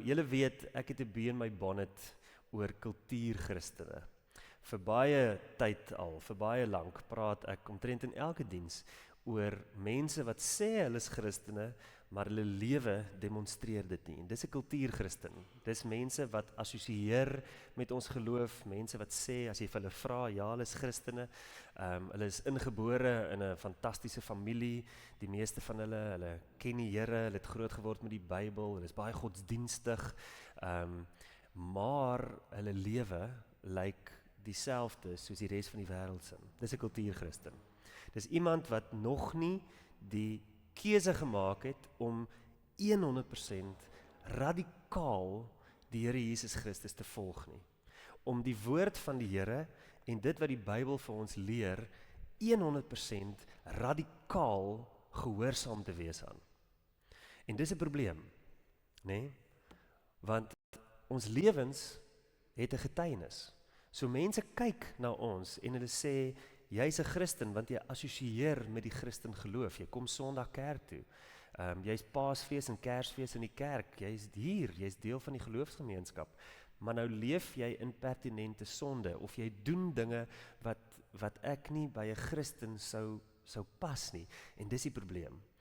julle weet, ek het 'n bee in my bonnet oor kultuurchristene. Vir baie tyd al, vir baie lank, praat ek omtrent in elke diens oor mense wat sê hulle is Christene, maar hulle lewe demonstreer dit nie. En dis 'n kultuurchristen. Dis mense wat assosieer met ons geloof, mense wat sê, as jy vir hulle vra, ja, hulle is Christene, hulle is ingebore in 'n fantastiese familie, die meeste van hulle ken die Here, hulle het groot geword met die Bybel, hulle is baie godsdienstig, maar hulle lewe lyk dieselfde soos die res van die wêreld se. Dis 'n kultuurchristen. Dis iemand wat nog nie die keuse gemaak het om 100% radikaal die Here Jesus Christus te volg nie. Om die woord van die Here en dit wat die Bybel vir ons leer 100% radikaal gehoorsaam te wees aan. En dis 'n probleem, nê? Want ons lewens het 'n getuienis. So mense kyk na ons en hulle sê, jy's 'n Christen want jy assosieer met die Christen geloof. Jy kom Sondag kerk toe. Jy's Paasfees en Kersfees in die kerk. Jy's hier, jy's deel van die geloofsgemeenskap. Maar nou leef jy in pertinente sonde of jy doen dinge wat ek nie by 'n Christen sou pas nie. En dis die probleem.